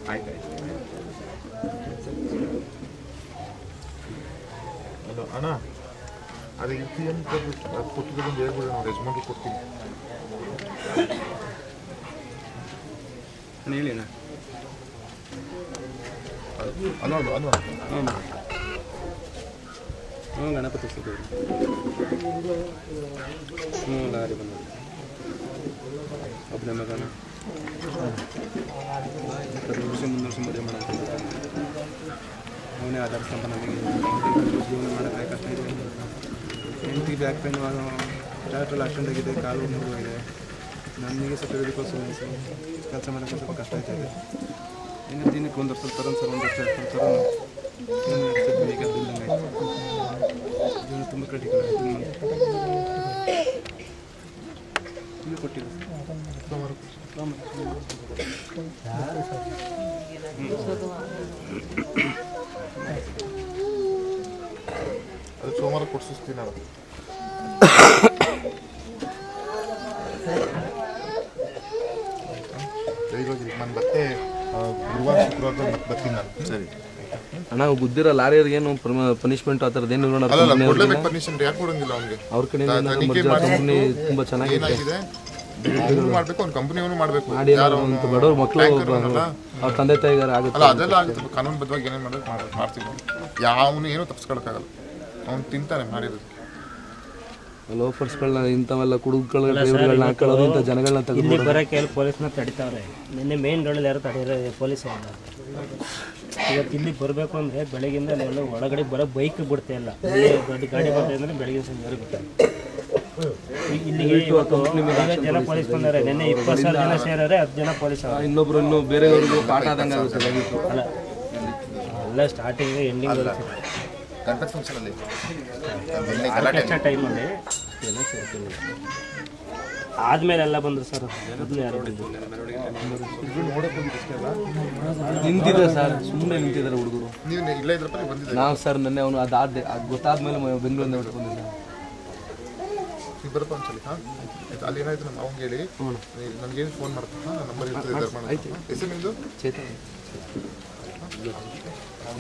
ಆಯ್ತು ಹಲೋ ಅಣ್ಣ ಅದು ಇರ್ತೀವಿ ಅಂತ ಕೊಟ್ಟಿದ್ದೊಂದು ಹೇಳ್ಬಿಡಿ ನಾವು ಯಜಮಾನ್ರು ಕೊಡ್ತೀನಿ ಹೇಳಿ ಅಣ್ಣ ಅಲೋ ಅಲೋ ಅಲೋ ಹಾಂ ಹ್ಞೂ ಗಣಪತಿ ಸಿಗ್ತೀವಿ ಹ್ಞೂ ಲಾರಿ ಬಂದ ಒಬ್ಬನೇ ಮಗನ 2 ವರ್ಷ 3 ವರ್ಷ ಮದುವೆ ಮಾಡೋದು ಅವನೇ ಆಧಾರ ಸ್ತಂಭ ನಮಗೆ ಜೀವನ ಮಾಡೋಕ್ಕೆ ಕಷ್ಟ ಇದೆ ಹೆಂಡತಿ ಬ್ಯಾಕ್ ಪೇನ್ ಡಾಕ್ಟ್ರಲ್ಲಿ ಅಷ್ಟೊಂದಾಗಿದೆ ಕಾಲು ಮುರಿದೋಗಿದೆ ನನಗೆ ಸ್ವಲ್ಪ ಮೆಡಿಕಲ್ಸ್ ಕೆಲಸ ಮಾಡೋಕ್ಕೆ ಸ್ವಲ್ಪ ಕಷ್ಟ ಆಗ್ತಾಯಿದೆ ಹೆಂಗೆ ದಿನಕ್ಕೆ 1 ವರ್ಷ ತರೋದು ಸರ್ 1 ವರ್ಷ ತರೋದು ಈಗ ಬಿಲ್ದಂಗೆ ಆಯಿತು ಜೀವನ ತುಂಬ ಕ್ರಿಟಿಕಲ್ ಆಯಿತು ಈಗ ಕೊಟ್ಟಿಲ್ಲ ಅದು ಸೋಮವಾರ ಕೊಡ್ಸಿಸ್ತೀನಿ ನಾನು ನಾನು ಮತ್ತೆ ಗುರುವಾರ ಶುಕ್ರವಾರ ಮತ್ತೆ ಬರ್ತೀನಿ ನಾನು ಸರಿ ಅಣ್ಣ ಗುದ್ದಿರೋ ಲಾರಿಯವ್ರಿಗೆ ಏನು ಪನಿಷ್ಮೆಂಟ್ ಆ ಥರದ್ದು ಏನು ಪರ್ಮಿಷನ್ ಯಾಕೆ ಕೊಡೋಂಗಿಲ್ಲ ಅವ್ನಿಗೆ ಅವ್ರ ಕಡೆಯಿಂದ ಕಂಪನಿ ತುಂಬ ಚೆನ್ನಾಗಿದೆ ಅವನು ಮಾಡಬೇಕು ಅವ್ನ ಕಂಪನಿಯವನು ಮಾಡಬೇಕು ಬಡವ್ರ ಮಕ್ಕಳು ಅವ್ರ ತಂದೆ ತಾಯಿಗಾರ ಆಗುತ್ತೆ ಅಲ್ಲ ಅದೆಲ್ಲ ಆಗುತ್ತೆ ಕಾನೂನುಬದ್ಧವಾಗಿ ಏನೇನು ಮಾಡೋದು ಮಾಡ್ತೀವಿ ಯಾವನು ಏನೂ ತಪ್ಪಿಸ್ಕೊಳಕ್ಕಾಗಲ್ಲ ಅವ್ನು ತಿಂತಾನೆ ಮಾಡಿರೋದು ಲೋಫರ್ಸ್ಗಳನ್ನ ಇಂಥವೆಲ್ಲ ಕುಡುಕುಗಳ ಡ್ರೈವರ್ಗಳನ್ನ ಹಾಕೊಳ್ಳೋದು ಇಂಥ ಜನಗಳನ್ನ ಇಲ್ಲಿ ತೆಗೆದು ಬರೋಕ್ಕೆ ಎಲ್ಲಿ ಪೊಲೀಸ್ನ ತಡಿತಾವ್ರೆ ನಿನ್ನೆ ಮೇನ್ ರೋಡಲ್ಲಿ ಯಾರು ತಡೆಯೋ ಪೊಲೀಸ್ ಇವತ್ತು ಇಲ್ಲಿ ಬರಬೇಕು ಅಂದರೆ ಬೆಳಗಿಂದ ಅಲ್ಲೆಲ್ಲ ಒಳಗಡೆ ಬರೋ ಬೈಕ್ ಬಿಡ್ತಾ ಇಲ್ಲ ದೊಡ್ಡ ಗಾಡಿ ಬರ್ತಾ ಅಂದರೆ ಬೆಳಗ್ಗೆ ಸಂಜೆ ಬಿಡ್ತಾರೆ ಇಲ್ಲಿಗೆ ಇವತ್ತು 50 ಜನ ಪೊಲೀಸ್ ಬಂದಾರೆ ನಿನ್ನೆ 20,000 ಜನ ಸೇರಾರೆ 10 ಜನ ಪೊಲೀಸ್ ಇನ್ನೊಬ್ರು ಇನ್ನೂ ಬೇರೆಯವ್ರಿಗೂ ಪಾಠ ಆದಂಗೆ ಆಗುತ್ತೆ ದಯವಿಟ್ಟು ಅಲ್ಲ ಎಲ್ಲ ಸ್ಟಾರ್ಟಿಂಗ್ ಎಂಡಿಂಗ್ ಗಣಪತಿ ಫಂಕ್ಷನಲ್ಲಿ ಆರ್ಕೆಸ್ಟ್ರಾ ಟೈಮಲ್ಲಿ ಏನೋ ಸೇರ್ತೀನಿ ಆದಮೇಲೆ ಎಲ್ಲ ಬಂದರು ಸರ್ ಅದನ್ನ ಯಾರು ಬಂದರು ನಿಂತಿದ್ದಾರೆ ಸರ್ ಸುಮ್ಮನೆ ನಿಂತಿದ್ದಾರೆ ಹುಡುಗರು ನೀವು ಇಲ್ಲ ಇದ್ರಪ್ಪ ನೀವು ಬಂದಿದ್ದೀರಿ ನಾವು ಸರ್ ನೆನ್ನೆ ಅವನು ಅದು ಗೊತ್ತಾದ್ಮೇಲೆ ಬೆಂಗಳೂರಿಂದ ಬಿಟ್ಟು ಬಂದಿದ್ದೆ ನೀವು ಬರಪ್ಪ ಒಂದ್ಸಲಿ ಹಾಂ ಅಲ್ಲಿ ಏನಾಯ್ತು ನಮ್ಮ ಅವ್ನಿಗೆ ಹೇಳಿ ನನಗೇನು ಫೋನ್ ಮಾಡ್ತೀನಿ ನನ್ನ ನಂಬರ್ ಇರ್ತದೆ ಹೆಸರು ನಿಮ್ಮದು ಚೇತನ್